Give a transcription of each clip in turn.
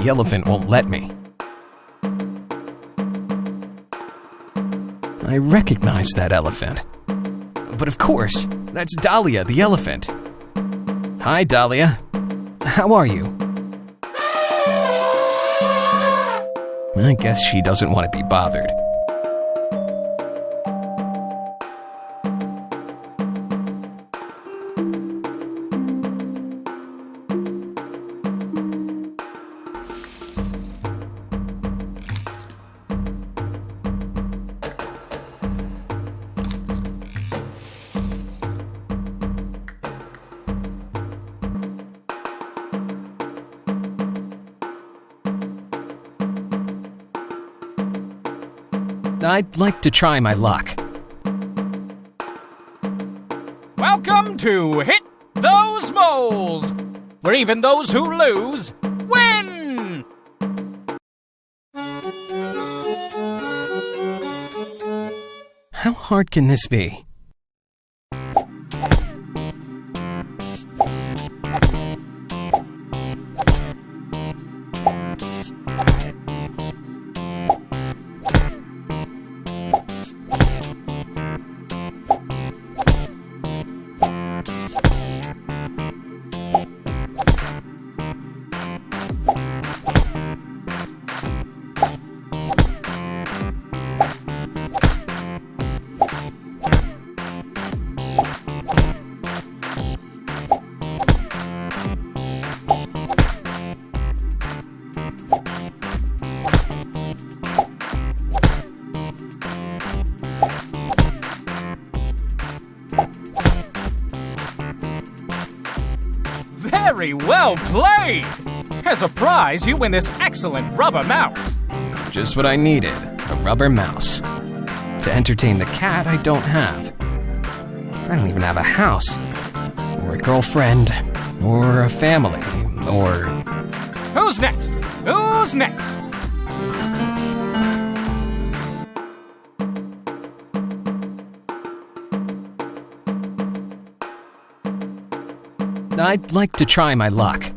the elephant won't let me. I recognize that elephant. But of course, that's Dahlia the elephant. Hi, Dahlia. How are you? I guess she doesn't want to be bothered. I'd like to try my luck. Welcome to Hit Those Moles, where even those who lose win! How hard can this be? Very well played! As a prize, you win this excellent rubber mouse. Just what I needed, a rubber mouse. To entertain the cat I don't have. I don't even have a house, or a girlfriend, or a family, or... Who's next? Who's next? I'd like to try my luck.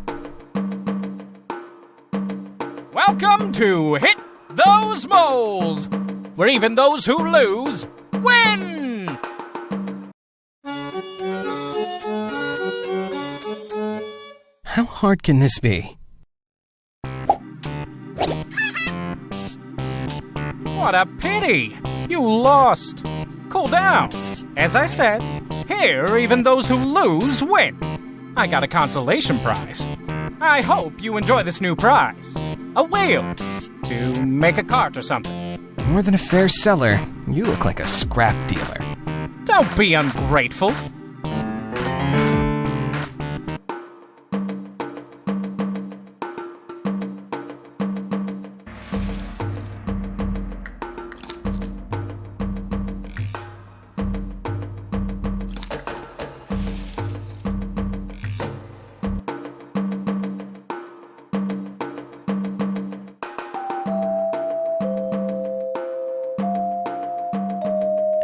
Welcome to Hit Those Moles, where even those who lose win! How hard can this be? What a pity! You lost. Cool down. As I said, here even those who lose win. I got a consolation prize. I hope you enjoy this new prize. A wheel. To make a cart or something. More than a fair seller, you look like a scrap dealer. Don't be ungrateful.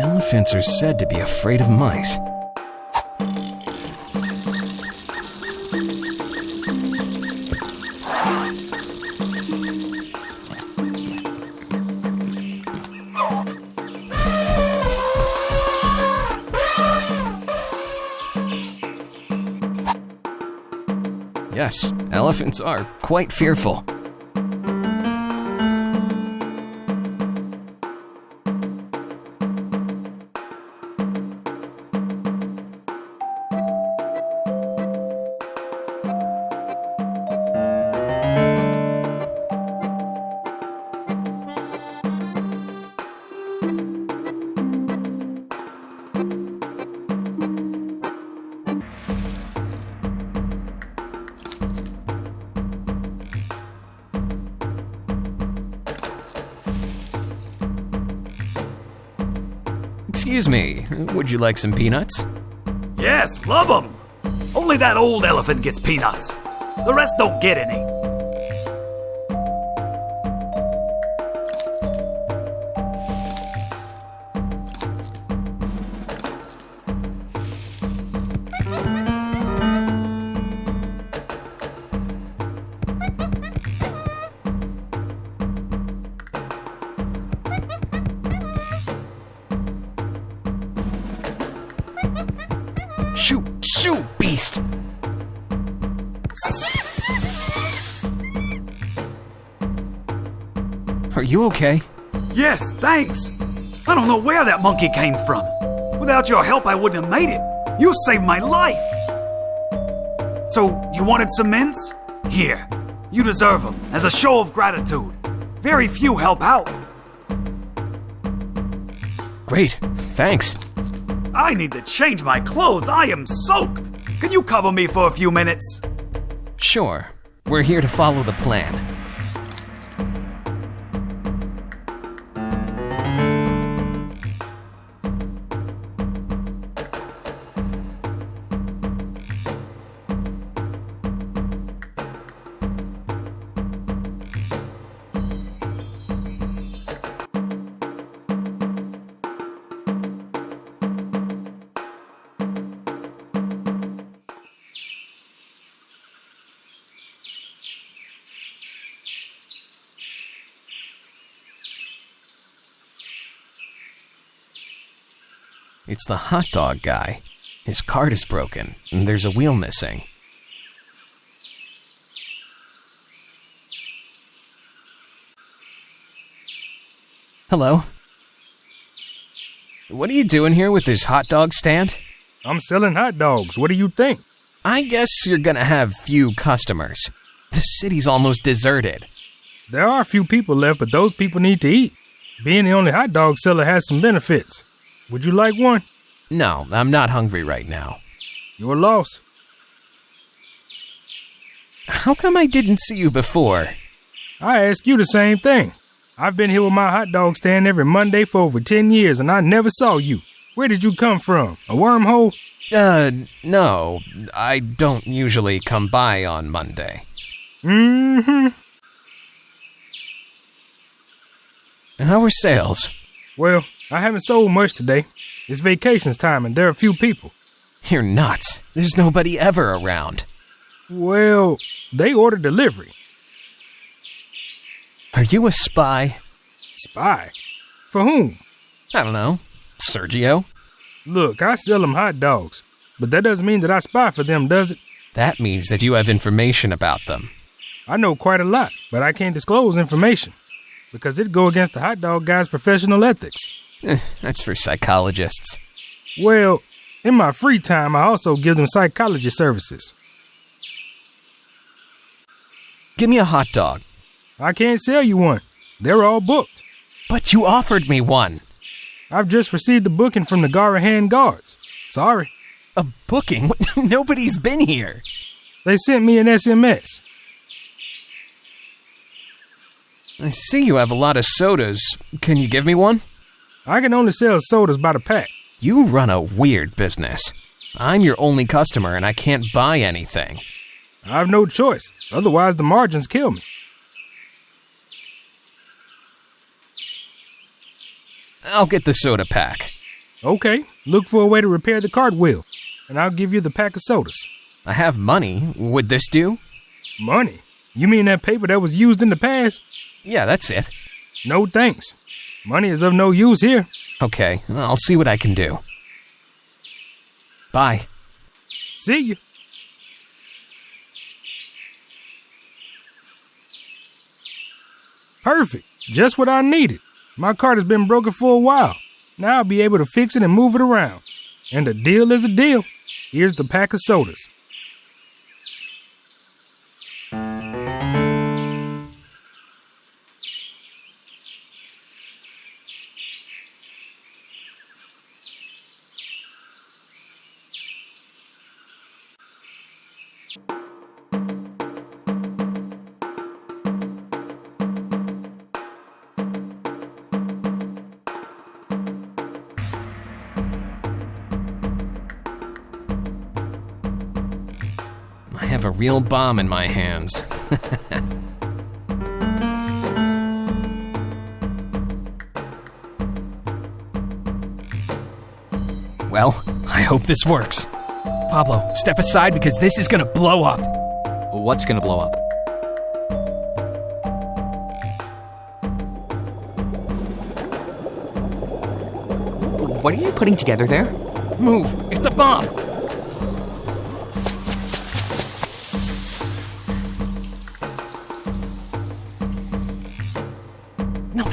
Elephants are said to be afraid of mice. Yes, elephants are quite fearful. Excuse me, would you like some peanuts? Yes, love them. Only that old elephant gets peanuts. The rest don't get any. Shoot, shoot, beast! Are you okay? Yes, thanks. I don't know where that monkey came from. Without your help, I wouldn't have made it. You saved my life. So, you wanted some mints? Here, you deserve them as a show of gratitude. Very few help out. Great, thanks. I need to change my clothes. I am soaked. Can you cover me for a few minutes? Sure, we're here to follow the plan. It's the hot dog guy. His cart is broken, and there's a wheel missing. Hello? What are you doing here with this hot dog stand? I'm selling hot dogs. What do you think? I guess you're gonna have few customers. The city's almost deserted. There are a few people left, but those people need to eat. Being the only hot dog seller has some benefits. Would you like one? No, I'm not hungry right now. Your loss. How come I didn't see you before? I ask you the same thing. I've been here with my hot dog stand every Monday for over 10 years, and I never saw you. Where did you come from? A wormhole? No. I don't usually come by on Monday. Mm-hmm. How are sales? Well, I haven't sold much today. It's vacations time and there are a few people. You're nuts. There's nobody ever around. Well, they order delivery. Are you a spy? Spy? For whom? I don't know. Sergio? Look, I sell them hot dogs, but that doesn't mean that I spy for them, does it? That means that you have information about them. I know quite a lot, but I can't disclose information because it'd go against the hot dog guy's professional ethics. That's for psychologists. Well, in my free time, I also give them psychology services. Give me a hot dog. I can't sell you one. They're all booked. But you offered me one. I've just received a booking from the Garahan Guards. Sorry. A booking? Nobody's been here. They sent me an SMS. I see you have a lot of sodas. Can you give me one? I can only sell sodas by the pack. You run a weird business. I'm your only customer and I can't buy anything. I've no choice. Otherwise, the margins kill me. I'll get the soda pack. Okay, look for a way to repair the cartwheel, and I'll give you the pack of sodas. I have money. Would this do? Money? You mean that paper that was used in the past? Yeah, that's it. No thanks. Money is of no use here. Okay, I'll see what I can do. Bye. See you. Perfect. Just what I needed. My cart has been broken for a while. Now I'll be able to fix it and move it around. And a deal is a deal. Here's the pack of sodas. I have a real bomb in my hands. Well, I hope this works. Pablo, step aside because this is gonna blow up. What's gonna blow up? What are you putting together there? Move, it's a bomb.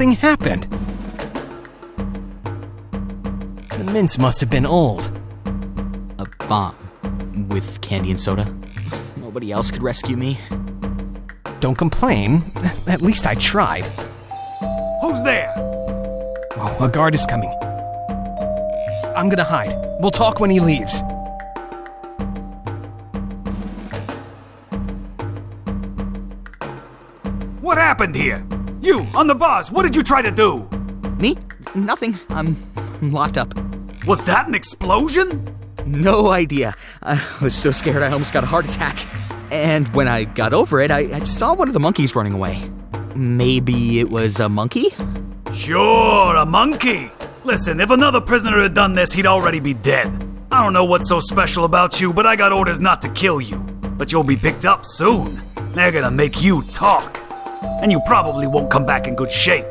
nothing happened. The mints must have been old. A bomb. With candy and soda. Nobody else could rescue me. Don't complain. At least I tried. Who's there? Oh, a guard is coming. I'm gonna hide. We'll talk when he leaves. What happened here? You, on the bus, what did you try to do? Me? Nothing. I'm locked up. Was that an explosion? No idea. I was so scared I almost got a heart attack. And when I got over it, I saw one of the monkeys running away. Maybe it was a monkey? Sure, a monkey. Listen, if another prisoner had done this, he'd already be dead. I don't know what's so special about you, but I got orders not to kill you. But you'll be picked up soon. They're gonna make you talk. And you probably won't come back in good shape.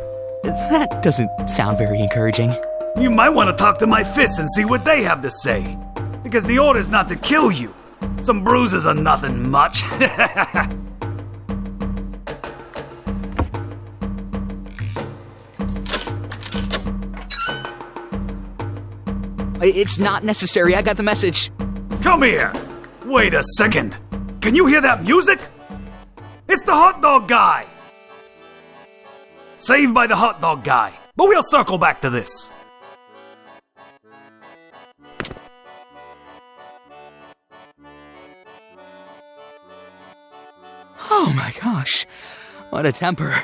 That doesn't sound very encouraging. You might want to talk to my fists and see what they have to say. Because the order's not to kill you. Some bruises are nothing much. It's not necessary. I got the message. Come here. Wait a second. Can you hear that music? It's the hot dog guy. Saved by the hot dog guy. But we'll circle back to this. Oh my gosh. What a temper.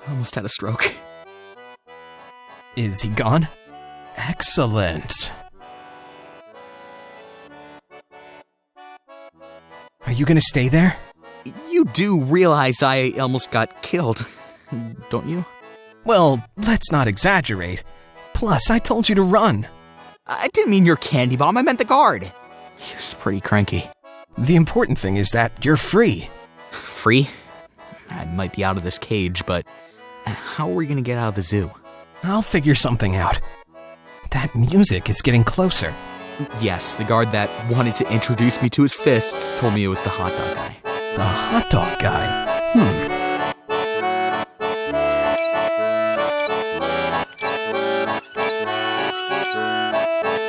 Almost had a stroke. Is he gone? Excellent. Are you gonna stay there? You do realize I almost got killed, don't you? Well, let's not exaggerate. Plus, I told you to run. I didn't mean your candy bomb, I meant the guard. He was pretty cranky. The important thing is that you're free. Free? I might be out of this cage, but how are we gonna get out of the zoo? I'll figure something out. That music is getting closer. Yes, the guard that wanted to introduce me to his fists told me it was the hot dog guy. The hot dog guy?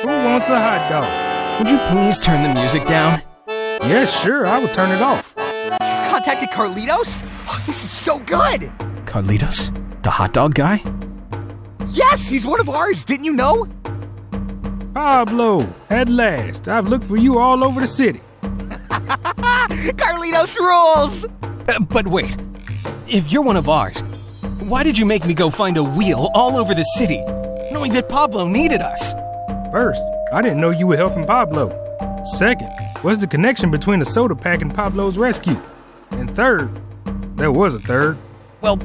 Who wants a hot dog? Would you please turn the music down? Yes, sure, I will turn it off. You've contacted Carlitos? Oh, this is so good! Carlitos? The hot dog guy? Yes, he's one of ours, didn't you know? Pablo, at last. I've looked for you all over the city. Carlitos rules! But wait. If you're one of ours, why did you make me go find a wheel all over the city, knowing that Pablo needed us? First, I didn't know you were helping Pablo. Second, what's the connection between the soda pack and Pablo's rescue? And third, there was a third. Well,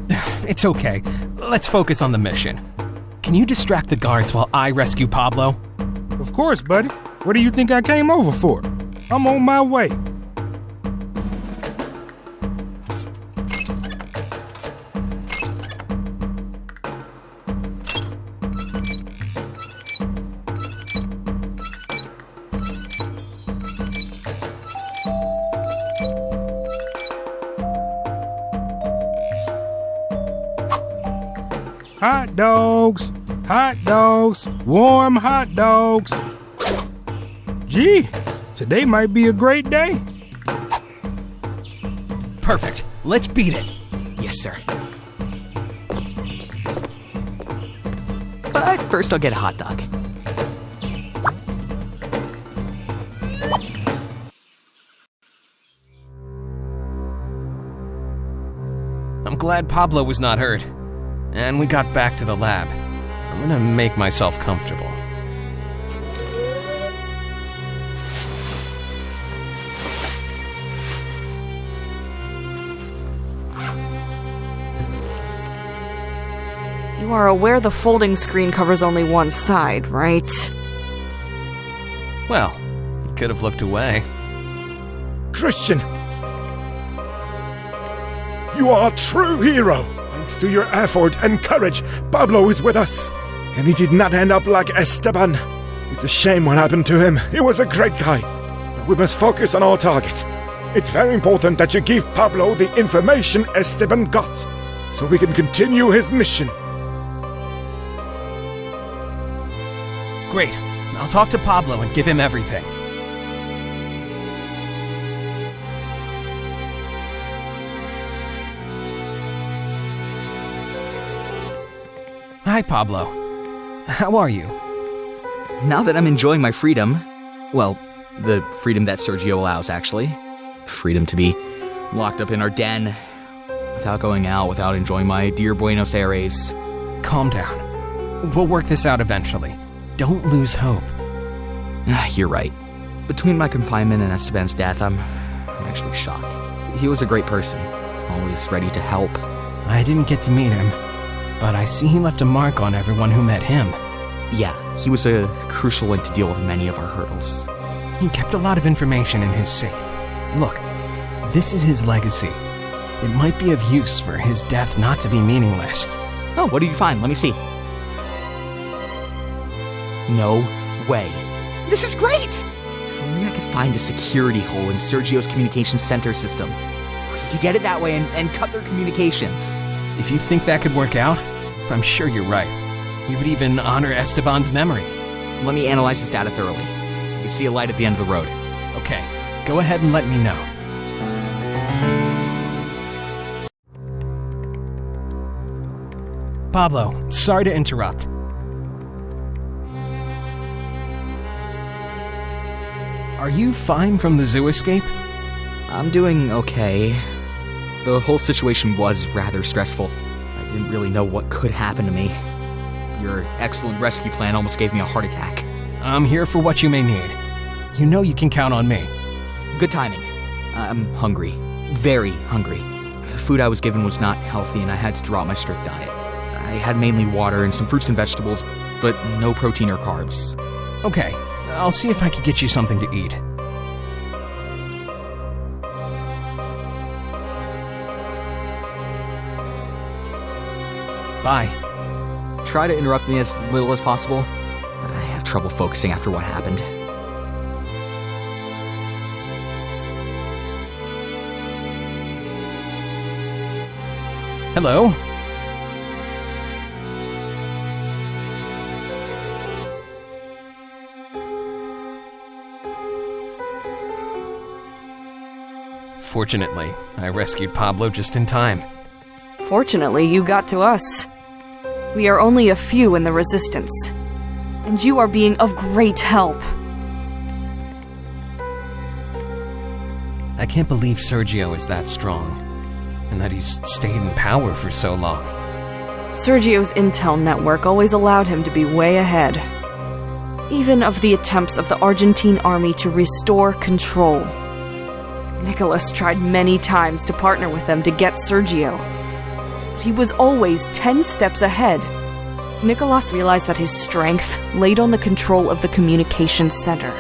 it's okay. Let's focus on the mission. Can you distract the guards while I rescue Pablo? Of course, buddy. What do you think I came over for? I'm on my way. Hot dogs, warm hot dogs. Gee, today might be a great day. Perfect. Let's beat it. Yes, sir. But first I'll get a hot dog. I'm glad Pablo was not hurt. And we got back to the lab. I'm gonna make myself comfortable. You are aware the folding screen covers only one side, right? Well, you could have looked away. Christian! You are a true hero! Thanks to your effort and courage, Pablo is with us. And he did not end up like Esteban. It's a shame what happened to him. He was a great guy. But we must focus on our target. It's very important that you give Pablo the information Esteban got. so we can continue his mission. Great. I'll talk to Pablo and give him everything. Hi, Pablo. How are you? Now that I'm enjoying my freedom, well, the freedom that Sergio allows, actually. Freedom to be locked up in our den, without going out, without enjoying my dear Buenos Aires. Calm down. We'll work this out eventually. Don't lose hope. You're right. Between my confinement and Esteban's death, I'm actually shocked. He was a great person, always ready to help. I didn't get to meet him, but I see he left a mark on everyone who met him. Yeah, he was a crucial link to deal with many of our hurdles. He kept a lot of information in his safe. Look, this is his legacy. It might be of use for his death not to be meaningless. Oh, what did you find? Let me see. No way. This is great! If only I could find a security hole in Sergio's communication center system. He could get it that way and cut their communications. If you think that could work out, I'm sure you're right. We would even honor Esteban's memory. Let me analyze this data thoroughly. You can see a light at the end of the road. Okay, go ahead and let me know. Pablo, sorry to interrupt. Are you fine from the zoo escape? I'm doing okay. The whole situation was rather stressful. I didn't really know what could happen to me. Your excellent rescue plan almost gave me a heart attack. I'm here for what you may need. You know you can count on me. Good timing. I'm hungry. Very hungry. The food I was given was not healthy and I had to drop my strict diet. I had mainly water and some fruits and vegetables, but no protein or carbs. Okay, I'll see if I can get you something to eat. Bye. Try to interrupt me as little as possible. I have trouble focusing after what happened. Hello? Fortunately, I rescued Pablo just in time. Fortunately, you got to us. We are only a few in the Resistance, and you are being of great help. I can't believe Sergio is that strong, and that he's stayed in power for so long. Sergio's intel network always allowed him to be way ahead, even of the attempts of the Argentine army to restore control. Nicholas tried many times to partner with them to get Sergio, but he was always 10 steps ahead. Nicholas realized that his strength laid on the control of the communications center.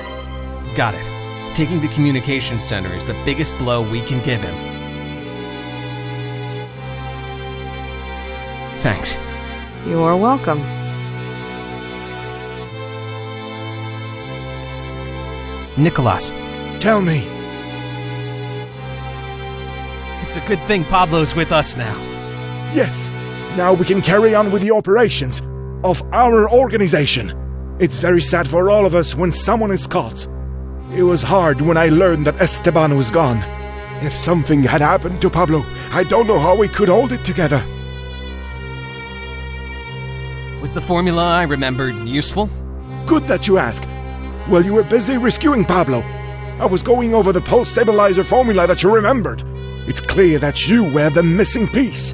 Got it. Taking the communications center is the biggest blow we can give him. Thanks. You're welcome. Nicholas, Tell me. it's a good thing Pablo's with us now. Yes, now we can carry on with the operations of our organization. It's very sad for all of us when someone is caught. It was hard when I learned that Esteban was gone. If something had happened to Pablo, I don't know how we could hold it together. Was the formula I remembered useful? Good that you ask. While you were busy rescuing Pablo, I was going over the pulse stabilizer formula that you remembered. It's clear that you were the missing piece.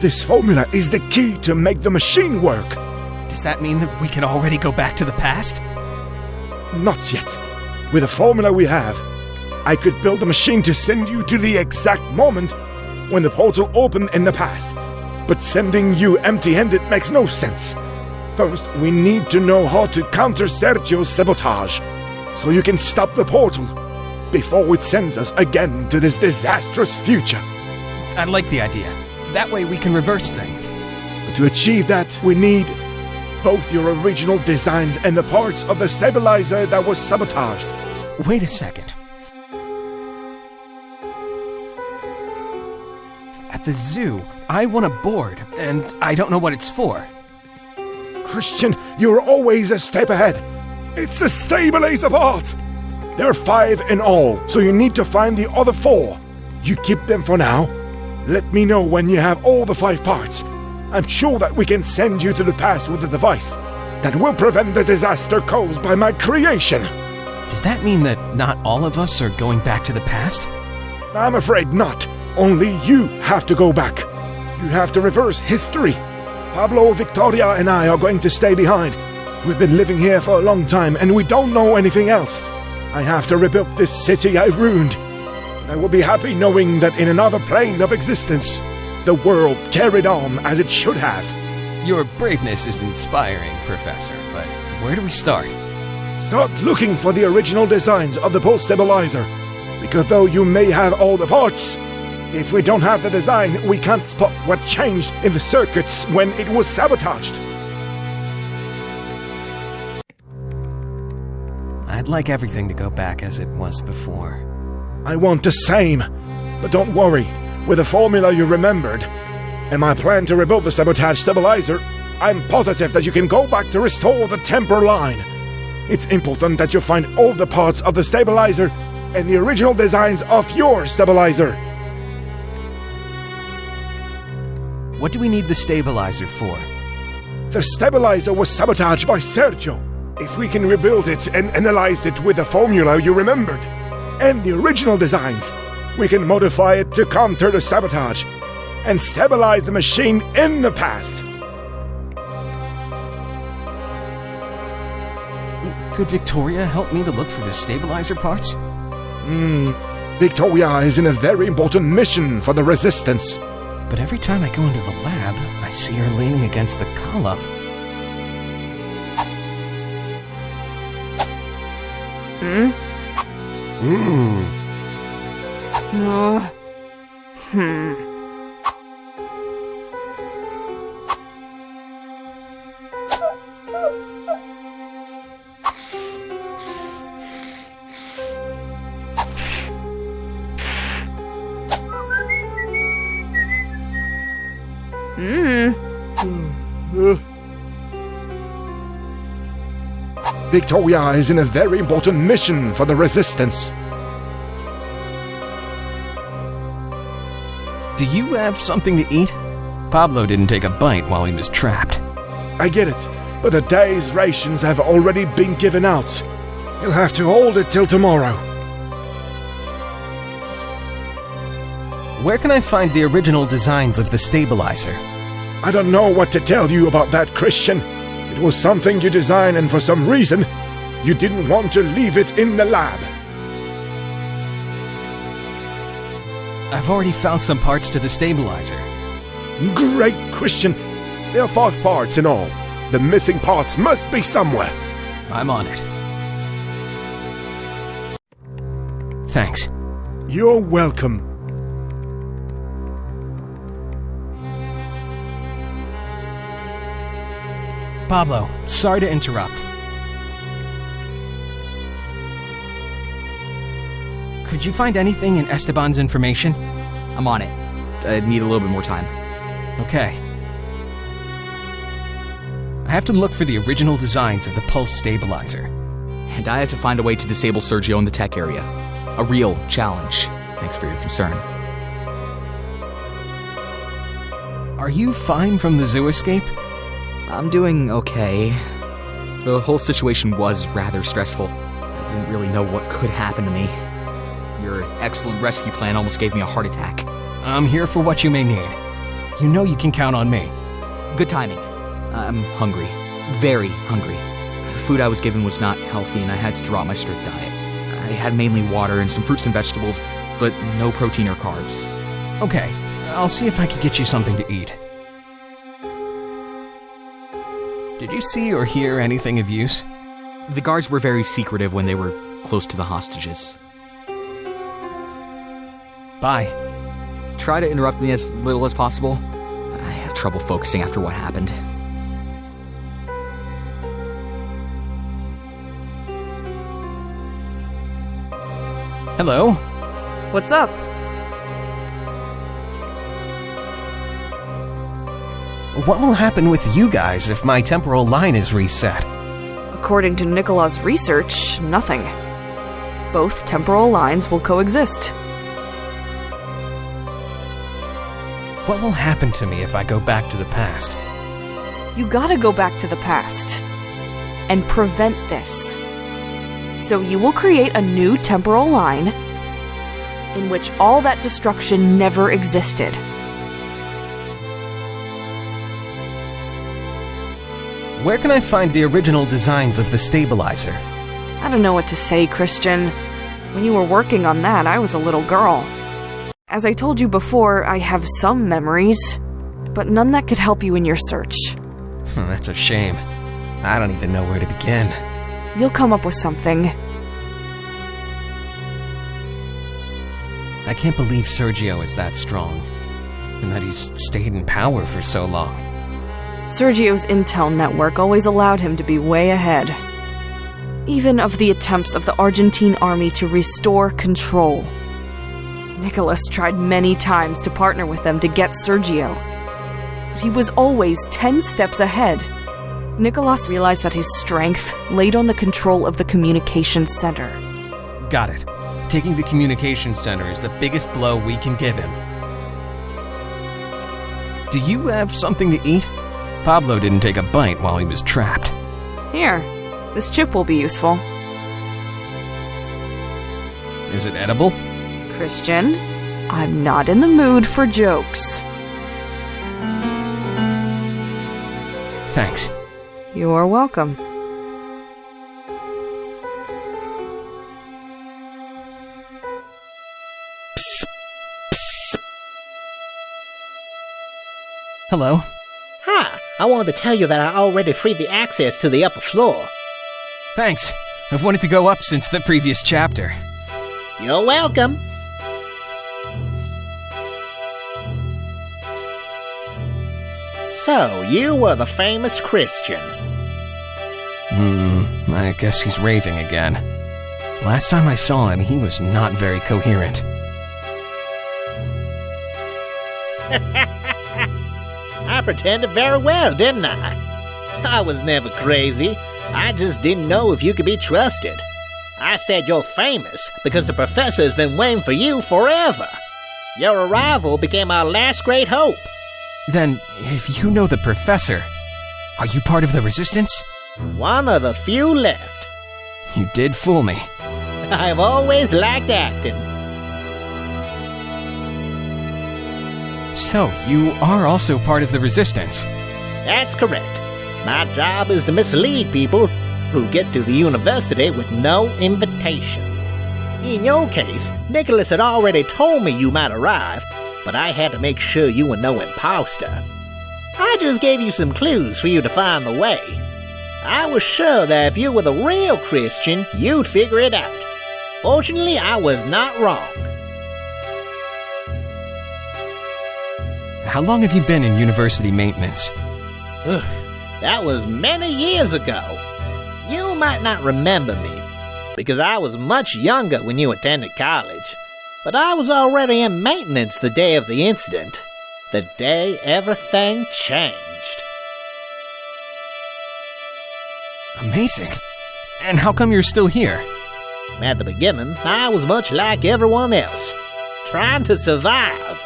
This formula is the key to make the machine work. Does that mean that we can already go back to the past? Not yet. With the formula we have, I could build a machine to send you to the exact moment when the portal opened in the past. But sending you empty-handed makes no sense. First, we need to know how to counter Sergio's sabotage, so you can stop the portal before it sends us again to this disastrous future. I like the idea. That way we can reverse things. But to achieve that, we need both your original designs and the parts of the stabilizer that was sabotaged. Wait a second. At the zoo. I want a board, and I don't know what it's for. Christian, you're always a step ahead. It's the stabilizer part. There are 5 in all, so you need to find the other 4. You keep them for now. Let me know when you have all the 5 parts. I'm sure that we can send you to the past with a device that will prevent the disaster caused by my creation. Does that mean that not all of us are going back to the past? I'm afraid not. Only you have to go back. You have to reverse history. Pablo, Victoria, and I are going to stay behind. We've been living here for a long time, and we don't know anything else. I have to rebuild this city I ruined. I will be happy knowing that in another plane of existence, the world carried on as it should have. Your braveness is inspiring, Professor, but where do we start? Start looking for the original designs of the pulse stabilizer. Because though you may have all the parts, if we don't have the design, we can't spot what changed in the circuits when it was sabotaged. I'd like everything to go back as it was before. I want the same. But don't worry, with the formula you remembered, and my plan to rebuild the sabotage stabilizer, I'm positive that you can go back to restore the temper line. It's important that you find all the parts of the stabilizer and the original designs of your stabilizer. What do we need the stabilizer for? The stabilizer was sabotaged by Sergio. If we can rebuild it and analyze it with the formula you remembered, and the original designs, we can modify it to counter the sabotage and stabilize the machine in the past. Could Victoria help me to look for the stabilizer parts? Victoria is in a very important mission for the Resistance. But every time I go into the lab, I see her leaning against the column. Victoria is in a very important mission for the Resistance. Do you have something to eat? Pablo didn't take a bite while he was trapped. I get it, but the day's rations have already been given out. You'll have to hold it till tomorrow. Where can I find the original designs of the stabilizer? I don't know what to tell you about that, Christian. It was something you designed, and for some reason, you didn't want to leave it in the lab. I've already found some parts to the stabilizer. Great, Christian. There are 5 parts in all. The missing parts must be somewhere. I'm on it. Thanks. You're welcome. Pablo, sorry to interrupt. Could you find anything in Esteban's information? I'm on it. I need a little bit more time. Okay. I have to look for the original designs of the pulse stabilizer. And I have to find a way to disable Sergio in the tech area. A real challenge. Thanks for your concern. Are you fine from the zoo escape? I'm doing okay. The whole situation was rather stressful. I didn't really know what could happen to me. Your excellent rescue plan almost gave me a heart attack. I'm here for what you may need. You know you can count on me. Good timing. I'm hungry. Very hungry. The food I was given was not healthy and I had to drop my strict diet. I had mainly water and some fruits and vegetables, but no protein or carbs. Okay, I'll see if I can get you something to eat. Did you see or hear anything of use? The guards were very secretive when they were close to the hostages. Bye. Try to interrupt me as little as possible. I have trouble focusing after what happened. Hello? What's up? What will happen with you guys if my temporal line is reset? According to Nicholas' research, nothing. Both temporal lines will coexist. What will happen to me if I go back to the past? You gotta go back to the past and prevent this. So you will create a new temporal line in which all that destruction never existed. Where can I find the original designs of the stabilizer? I don't know what to say, Christian. When you were working on that, I was a little girl. As I told you before, I have some memories, but none that could help you in your search. That's a shame. I don't even know where to begin. You'll come up with something. I can't believe Sergio is that strong, and that he's stayed in power for so long. Sergio's intel network always allowed him to be way ahead. Even of the attempts of the Argentine army to restore control. Nicholas tried many times to partner with them to get Sergio, but he was always 10 steps ahead. Nicholas realized that his strength laid on the control of the communications center. Got it. Taking the communications center is the biggest blow we can give him. Do you have something to eat? Pablo didn't take a bite while he was trapped. Here, this chip will be useful. Is it edible? Christian, I'm not in the mood for jokes. Thanks. You're welcome. Hello. Hi, I wanted to tell you that I already freed the access to the upper floor. Thanks. I've wanted to go up since the previous chapter. You're welcome. So, you were the famous Christian. I guess he's raving again. Last time I saw him, he was not very coherent. I pretended very well, didn't I? I was never crazy. I just didn't know if you could be trusted. I said you're famous because the professor has been waiting for you forever. Your arrival became our last great hope. Then, if you know the professor, are you part of the resistance? One of the few left. You did fool me. I've always liked acting. So, you are also part of the resistance? That's correct. My job is to mislead people who get to the university with no invitation. In your case, Nicholas had already told me you might arrive, but I had to make sure you were no imposter. I just gave you some clues for you to find the way. I was sure that if you were the real Christian, you'd figure it out. Fortunately, I was not wrong. How long have you been in university maintenance? That was many years ago. You might not remember me, because I was much younger when you attended college. But I was already in maintenance the day of the incident. The day everything changed. Amazing. And how come you're still here? At the beginning, I was much like everyone else, trying to survive.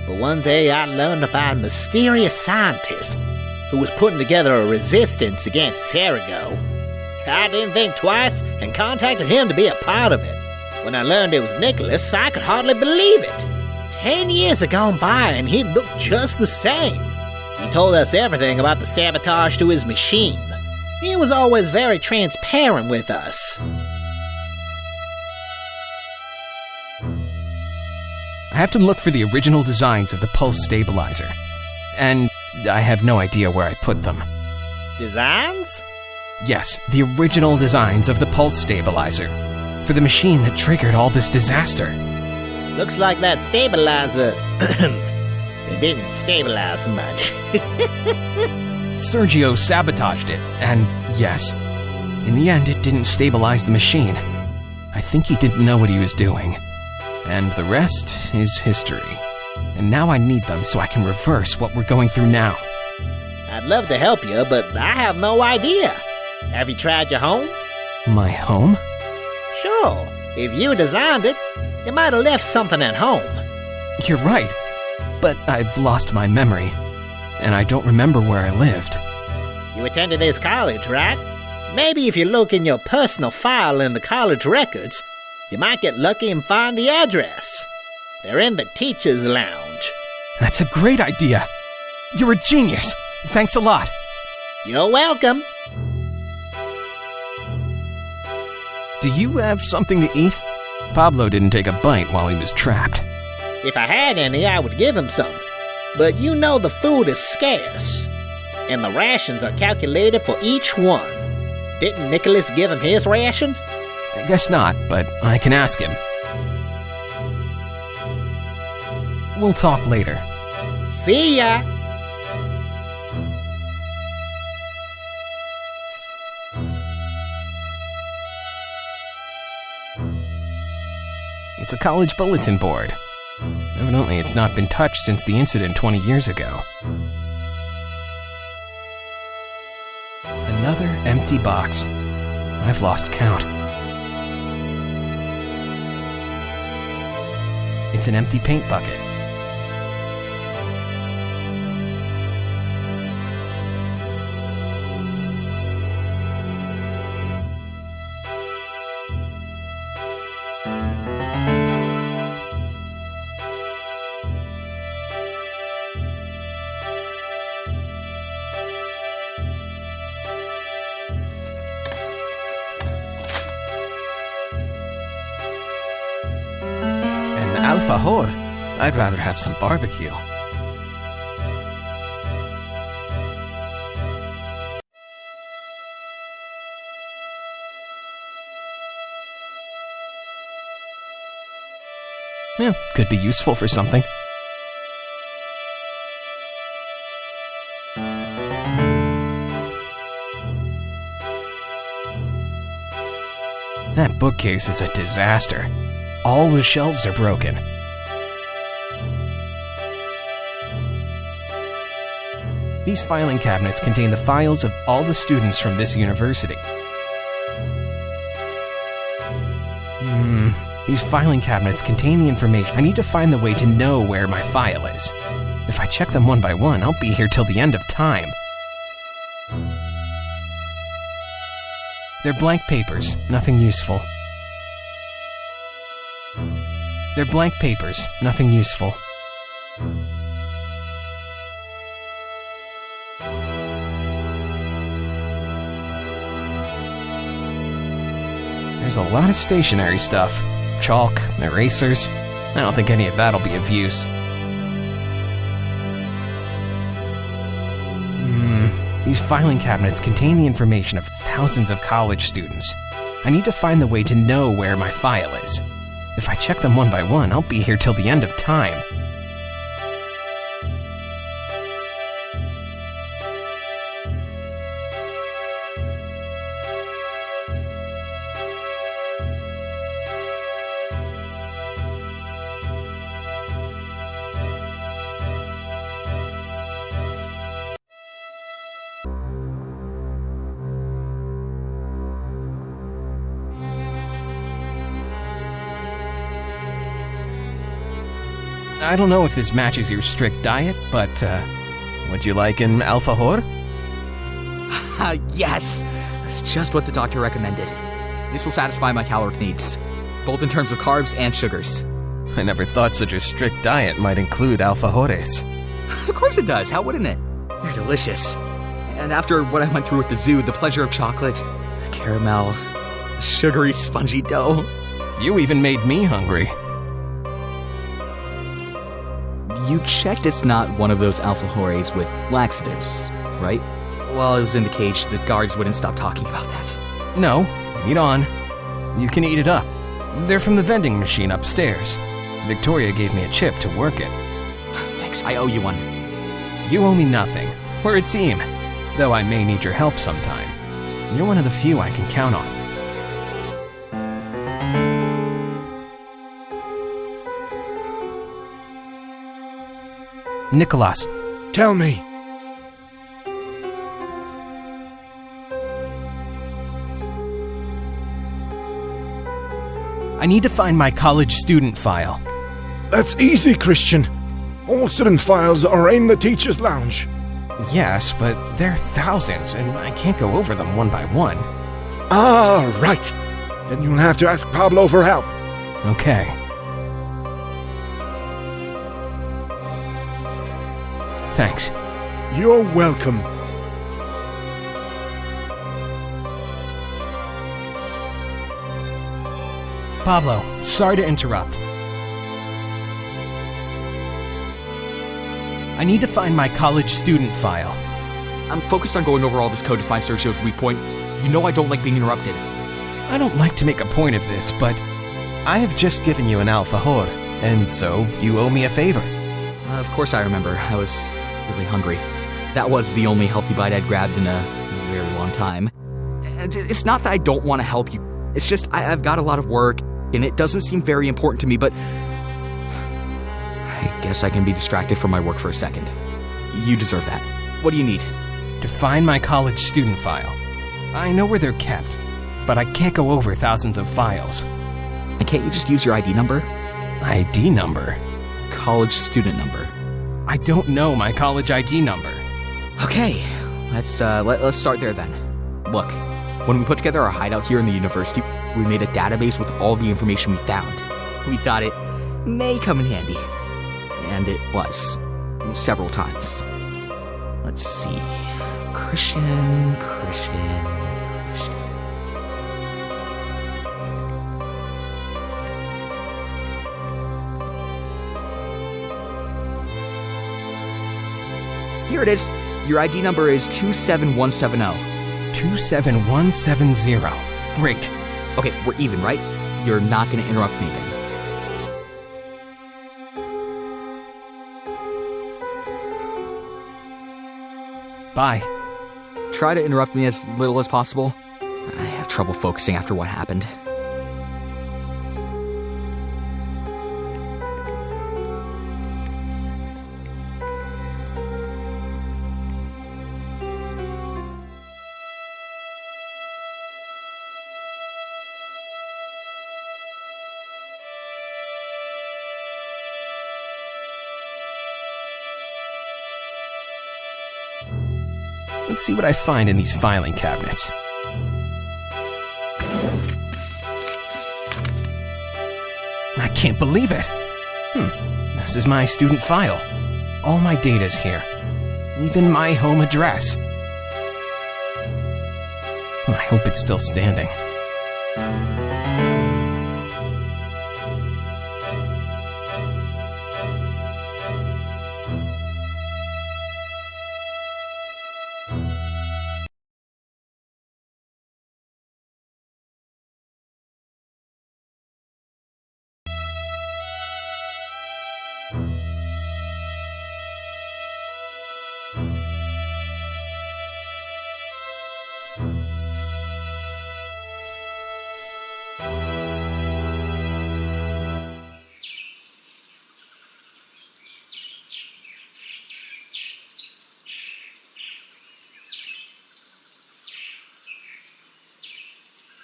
But one day I learned about a mysterious scientist who was putting together a resistance against Sergio. I didn't think twice and contacted him to be a part of it. When I learned it was Nicholas, I could hardly believe it. 10 years had gone by and he looked just the same. He told us everything about the sabotage to his machine. He was always very transparent with us. I have to look for the original designs of the pulse stabilizer. And I have no idea where I put them. Designs? Yes, the original designs of the pulse stabilizer. For the machine that triggered all this disaster. Looks like that stabilizer it didn't stabilize much. Sergio sabotaged it, and yes, in the end it didn't stabilize the machine. I think he didn't know what he was doing. And the rest is history. And now I need them so I can reverse what we're going through now. I'd love to help you, but I have no idea. Have you tried your home? My home? Sure. If you designed it, you might have left something at home. You're right. But I've lost my memory, and I don't remember where I lived. You attended this college, right? Maybe if you look in your personal file in the college records, you might get lucky and find the address. They're in the teacher's lounge. That's a great idea. You're a genius. Thanks a lot. You're welcome. Do you have something to eat? Pablo didn't take a bite while he was trapped. If I had any, I would give him some. But you know the food is scarce, and the rations are calculated for each one. Didn't Nicholas give him his ration? I guess not, but I can ask him. We'll talk later. See ya! It's a college bulletin board. Evidently, it's not been touched since the incident 20 years ago. Another empty box. I've lost count. It's an empty paint bucket. Alfajor. I'd rather have some barbecue. Yeah, could be useful for something. That bookcase is a disaster. All the shelves are broken. These filing cabinets contain the files of all the students from this university. These filing cabinets contain the information. I need to find the way to know where my file is. If I check them one by one, I'll be here till the end of time. They're blank papers, nothing useful. They're blank papers, nothing useful. There's a lot of stationery stuff. Chalk, erasers. I don't think any of that'll be of use. These filing cabinets contain the information of thousands of college students. I need to find the way to know where my file is. If I check them one by one, I'll be here till the end of time. I don't know if this matches your strict diet, but, would you like an alfajor? Yes! That's just what the doctor recommended. This will satisfy my caloric needs, both in terms of carbs and sugars. I never thought such a strict diet might include alfajores. Of course it does, how wouldn't it? They're delicious. And after what I went through with the zoo, the pleasure of chocolate, caramel, sugary, spongy dough. You even made me hungry. You checked it's not one of those alfajores with laxatives, right? While I was in the cage, the guards wouldn't stop talking about that. No, eat on. You can eat it up. They're from the vending machine upstairs. Victoria gave me a chip to work it. Thanks, I owe you one. You owe me nothing. We're a team. Though I may need your help sometime. You're one of the few I can count on. Nicholas. Tell me. I need to find my college student file. That's easy, Christian. All student files are in the teacher's lounge. Yes, but there are thousands, and I can't go over them one by one. Ah, right. Then you'll have to ask Pablo for help. Okay. Thanks. You're welcome. Pablo, sorry to interrupt. I need to find my college student file. I'm focused on going over all this code to find Sergio's weak point. You know I don't like being interrupted. I don't like to make a point of this, but I have just given you an alfajor, and so you owe me a favor. Of course I remember. I was really hungry. That was the only healthy bite I'd grabbed in a very long time. And it's not that I don't want to help you. It's just I've got a lot of work, and it doesn't seem very important to me, but I guess I can be distracted from my work for a second. You deserve that. What do you need? To find my college student file. I know where they're kept, but I can't go over thousands of files. And can't you just use your ID number? ID number? College student number. I don't know my college ID number. Okay, let's start there then. Look, when we put together our hideout here in the university, we made a database with all the information we found. We thought it may come in handy. And it was. Several times. Let's see. Christian. Here it is. Your ID number is 27170. 27170. Great. Okay, we're even, right? You're not going to interrupt me again. Bye. Try to interrupt me as little as possible. I have trouble focusing after what happened. Let's see what I find in these filing cabinets. I can't believe it. This is my student file. All my data's here. Even my home address. I hope it's still standing.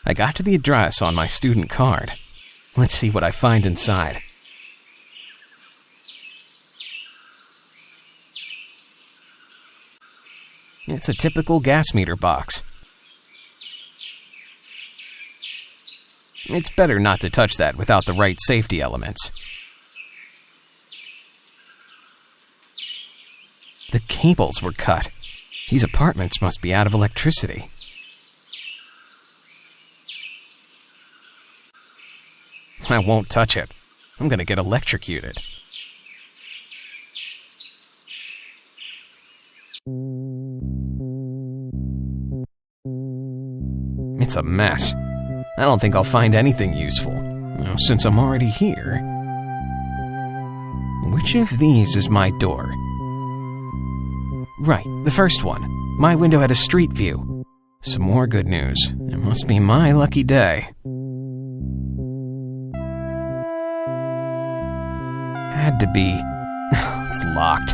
I got to the address on my student card. Let's see what I find inside. It's a typical gas meter box. It's better not to touch that without the right safety elements. The cables were cut. These apartments must be out of electricity. I won't touch it. I'm gonna get electrocuted. It's a mess. I don't think I'll find anything useful, since I'm already here. Which of these is my door? Right, the first one. My window had a street view. Some more good news. It must be my lucky day. Had to be. It's locked.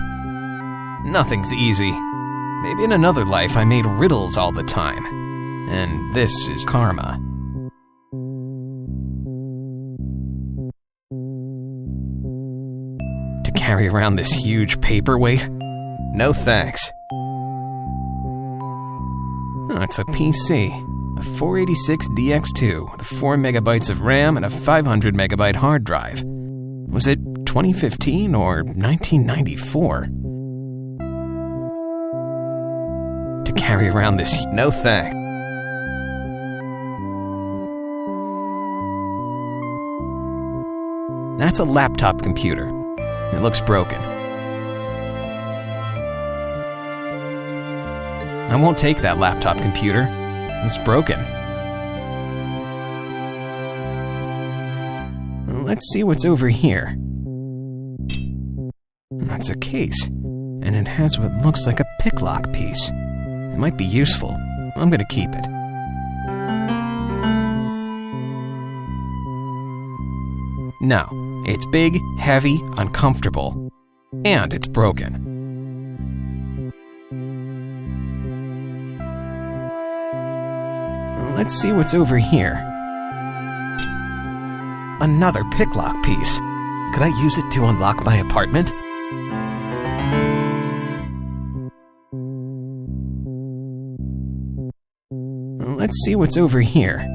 Nothing's easy. Maybe in another life I made riddles all the time. And this is karma. carry around this huge paperweight? No thanks. Oh, it's a PC. A 486 DX2 with 4 megabytes of RAM and a 500 megabyte hard drive. Was it 2015 or 1994? To carry around this... No thanks. That's a laptop computer. It looks broken. I won't take that laptop computer. It's broken. Let's see what's over here. That's a case, and it has what looks like a picklock piece. It might be useful. I'm gonna keep it. No, it's big, heavy, uncomfortable, and it's broken. Let's see what's over here. Another picklock piece. Could I use it to unlock my apartment? Let's see what's over here.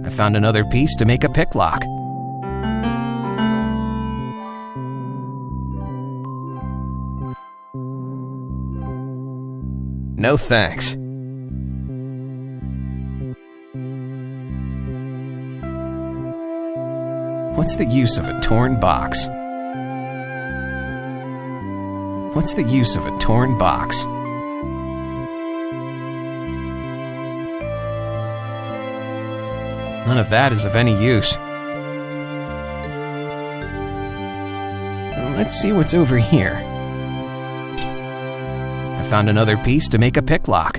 I found another piece to make a picklock. No thanks. What's the use of a torn box? What's the use of a torn box? None of that is of any use. Let's see what's over here. I found another piece to make a picklock.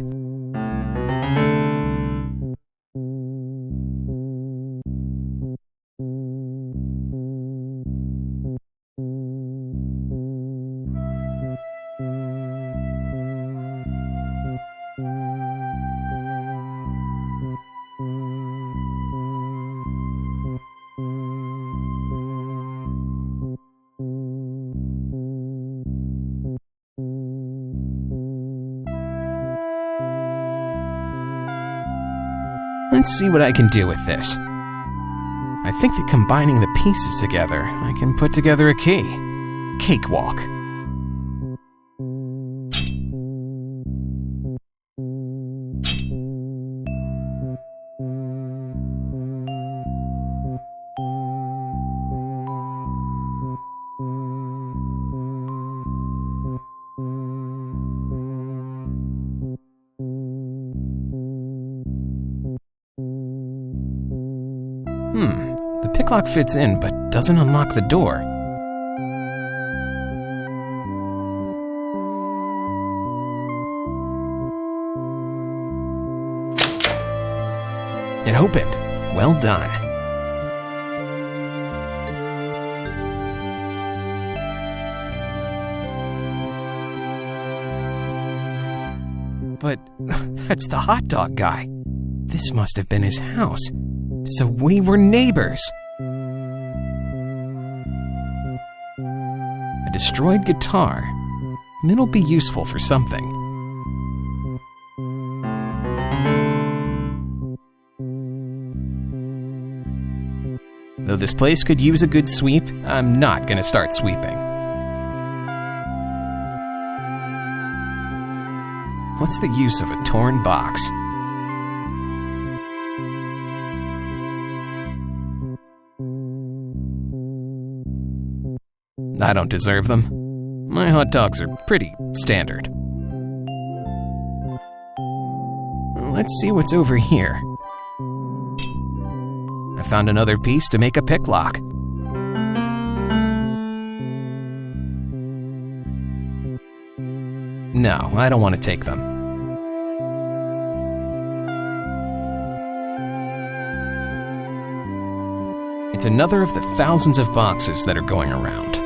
Let's see what I can do with this. I think that combining the pieces together, I can put together a key. Cakewalk. The picklock fits in, but doesn't unlock the door. It opened. Well done. But that's the hot dog guy. This must have been his house. So we were neighbors. A destroyed guitar. It'll be useful for something. Though this place could use a good sweep, I'm not gonna start sweeping. What's the use of a torn box? I don't deserve them. My hot dogs are pretty standard. Let's see what's over here. I found another piece to make a picklock. No, I don't want to take them. It's another of the thousands of boxes that are going around.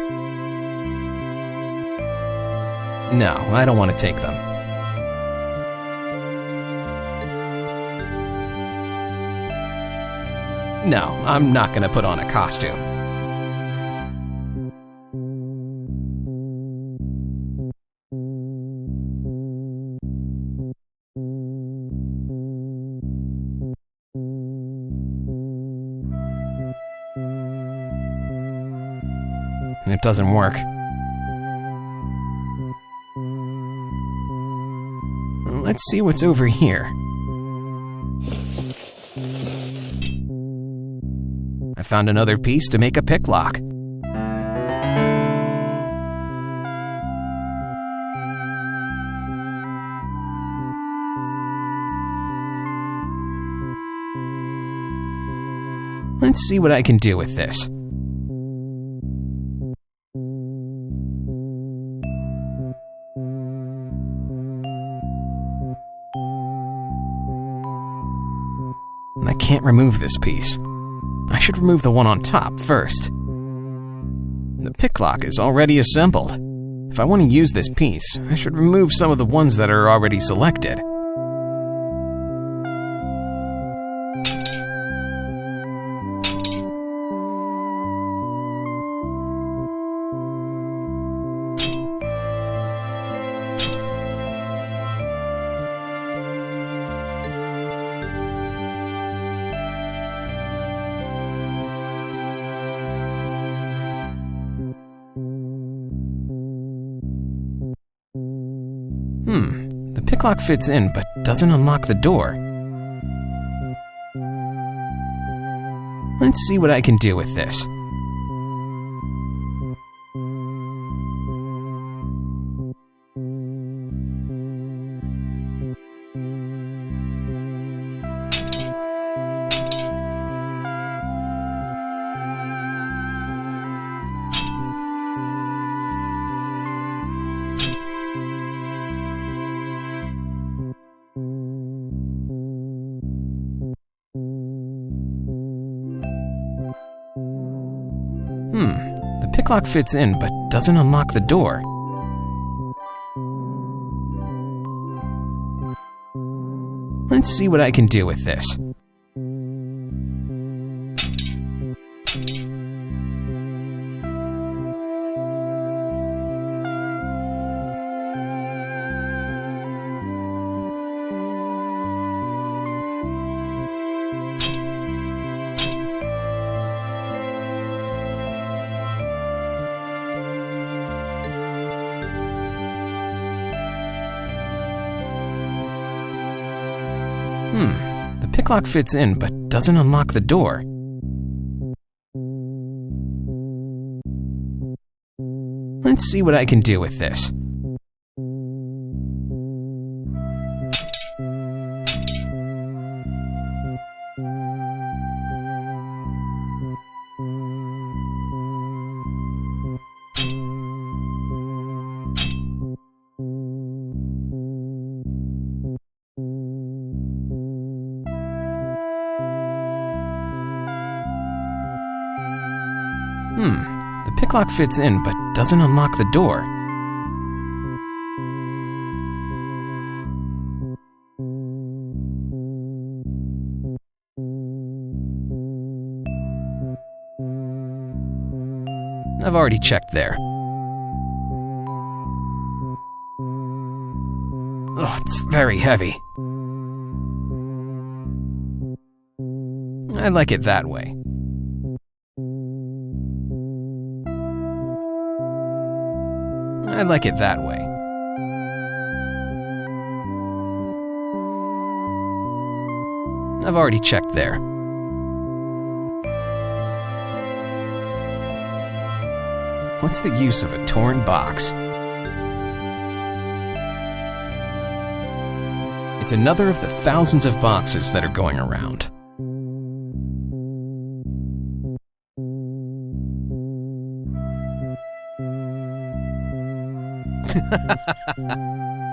No, I don't want to take them. No, I'm not going to put on a costume. It doesn't work. Let's see what's over here. I found another piece to make a pick lock. Let's see what I can do with this. I can't remove this piece. I should remove the one on top first. The pick lock is already assembled. If I want to use this piece, I should remove some of the ones that are already selected. The pick lock fits in, but doesn't unlock the door. Let's see what I can do with this. The pick lock fits in, but doesn't unlock the door. Let's see what I can do with this. The pick lock fits in, but doesn't unlock the door. Let's see what I can do with this. The pick lock fits in, but doesn't unlock the door. I've already checked there. Oh, it's very heavy. I like it that way. I like it that way. I've already checked there. What's the use of a torn box? It's another of the thousands of boxes that are going around.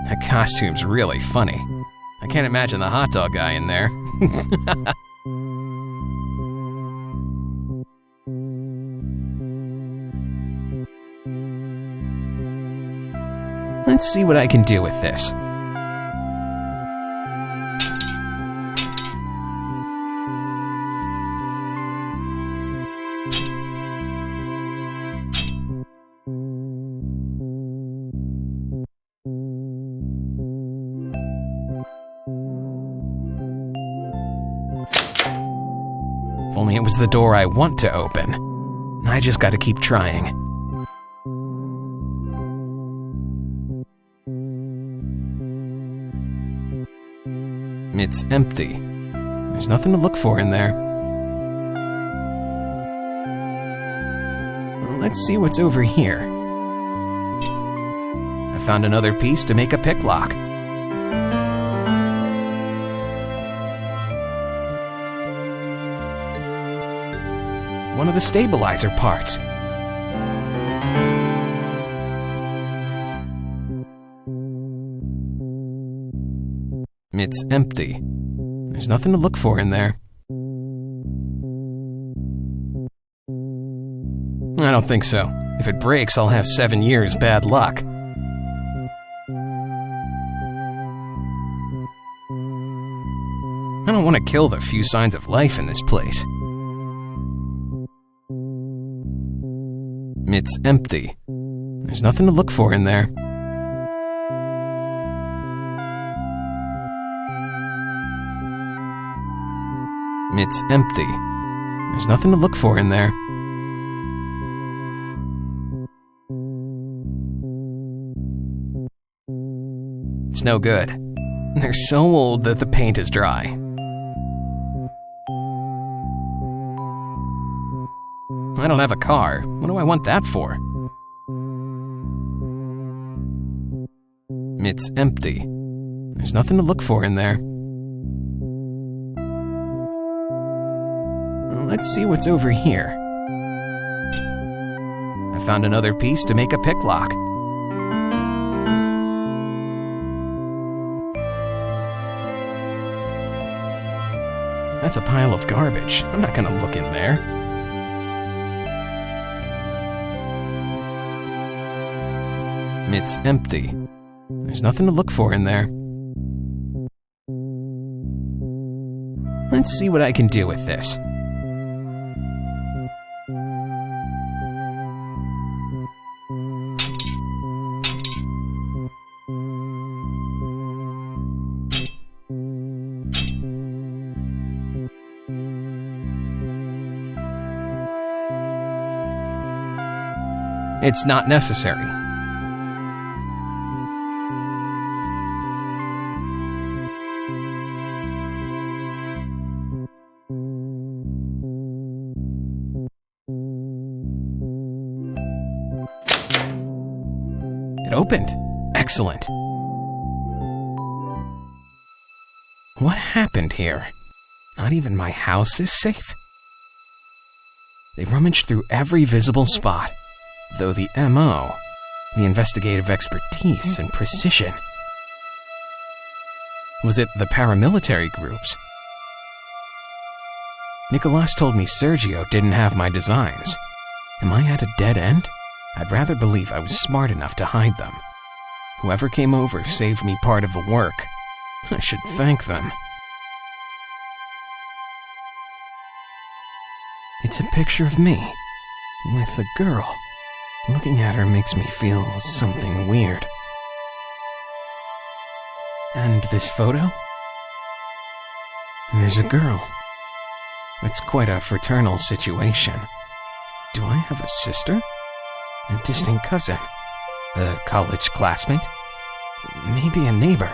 That costume's really funny. I can't imagine the hot dog guy in there. Let's see what I can do with this. If only it was the door I want to open. I just gotta keep trying. It's empty. There's nothing to look for in there. Let's see what's over here. I found another piece to make a pick lock. One of the stabilizer parts. It's empty. There's nothing to look for in there. I don't think so. If it breaks, I'll have 7 years bad luck. I don't want to kill the few signs of life in this place. It's empty. There's nothing to look for in there. It's empty. There's nothing to look for in there. It's no good. They're so old that the paint is dry. I don't have a car. What do I want that for? It's empty. There's nothing to look for in there. Let's see what's over here. I found another piece to make a pick lock. That's a pile of garbage. I'm not gonna look in there. It's empty. There's nothing to look for in there. Let's see what I can do with this. It's not necessary. It opened. Excellent. What happened here? Not even my house is safe. They rummaged through every visible spot, though the MO, the investigative expertise and precision. Was it the paramilitary groups? Nicolas told me Sergio didn't have my designs. Am I at a dead end? I'd rather believe I was smart enough to hide them. Whoever came over saved me part of the work. I should thank them. It's a picture of me, with a girl. Looking at her makes me feel something weird. And this photo? There's a girl. It's quite a fraternal situation. Do I have a sister? A distant cousin? A college classmate? Maybe a neighbor?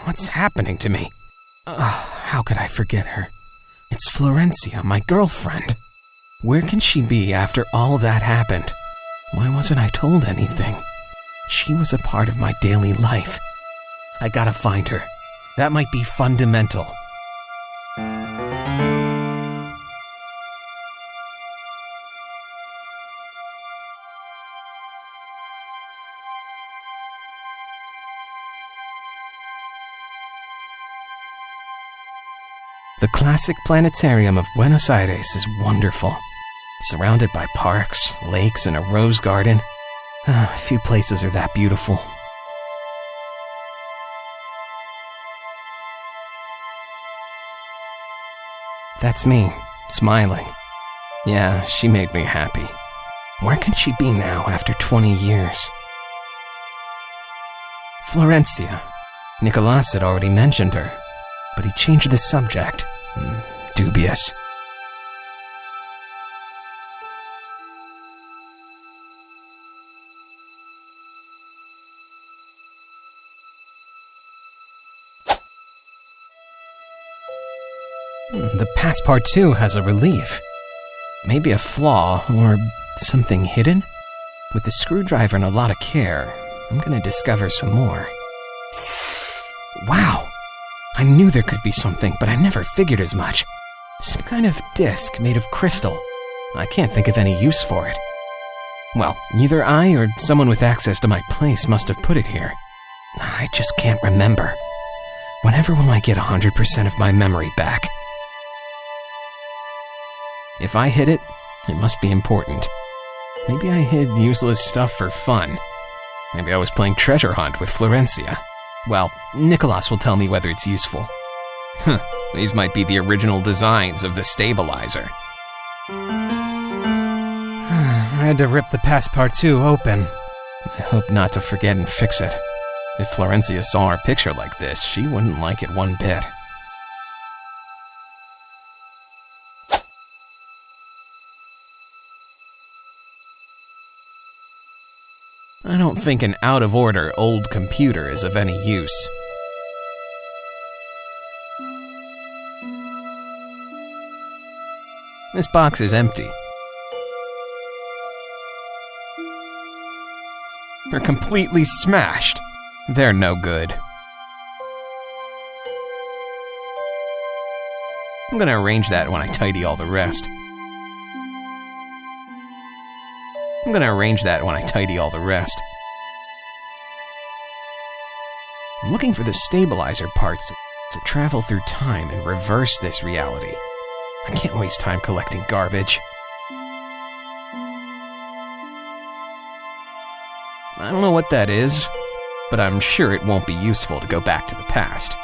What's happening to me? How could I forget her? It's Florencia, my girlfriend. Where can she be after all that happened? Why wasn't I told anything? She was a part of my daily life. I gotta find her. That might be fundamental. The classic planetarium of Buenos Aires is wonderful. Surrounded by parks, lakes, and a rose garden. Few places are that beautiful. That's me, smiling. Yeah, she made me happy. Where can she be now after 20 years? Florencia. Nicolas had already mentioned her, but he changed the subject. Dubious. The past part 2 has a relief. Maybe a flaw, or something hidden? With a screwdriver and a lot of care, I'm gonna discover some more. Wow! I knew there could be something, but I never figured as much. Some kind of disc made of crystal. I can't think of any use for it. Well, either I or someone with access to my place must have put it here. I just can't remember. Whenever will I get 100% of my memory back? If I hid it, it must be important. Maybe I hid useless stuff for fun. Maybe I was playing treasure hunt with Florencia. Well, Nicolas will tell me whether it's useful. These might be the original designs of the stabilizer. I had to rip the past part 2 open. I hope not to forget and fix it. If Florencia saw our picture like this, she wouldn't like it one bit. I don't think an out-of-order old computer is of any use. This box is empty. They're completely smashed. They're no good. I'm gonna arrange that when I tidy all the rest. I'm looking for the stabilizer parts to travel through time and reverse this reality. I can't waste time collecting garbage. I don't know what that is, but I'm sure it won't be useful to go back to the past.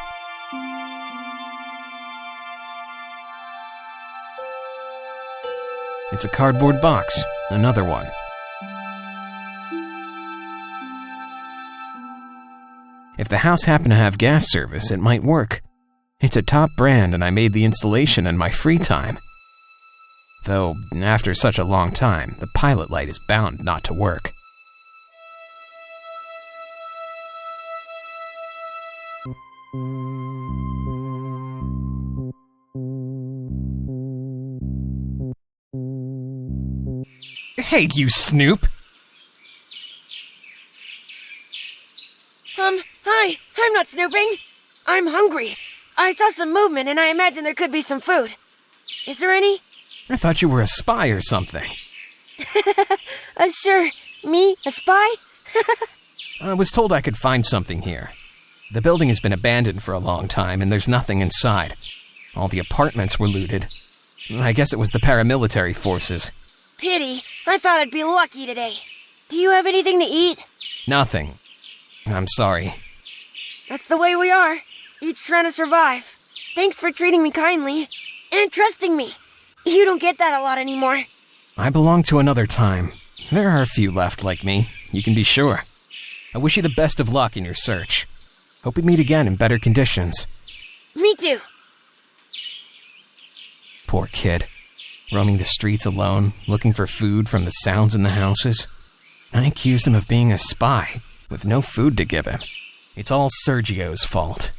It's a cardboard box, another one. If the house happened to have gas service, it might work. It's a top brand and I made the installation in my free time. Though, after such a long time, the pilot light is bound not to work. Hey, you snoop! Hi, I'm not snooping. I'm hungry. I saw some movement and I imagine there could be some food. Is there any? I thought you were a spy or something. Sure. Me? A spy? I was told I could find something here. The building has been abandoned for a long time and there's nothing inside. All the apartments were looted. I guess it was the paramilitary forces. Pity. I thought I'd be lucky today. Do you have anything to eat? Nothing. I'm sorry. That's the way we are. Each trying to survive. Thanks for treating me kindly. And trusting me. You don't get that a lot anymore. I belong to another time. There are a few left like me, you can be sure. I wish you the best of luck in your search. Hope we meet again in better conditions. Me too. Poor kid. Roaming the streets alone, looking for food from the sounds in the houses. I accused him of being a spy, with no food to give him. It's all Sergio's fault.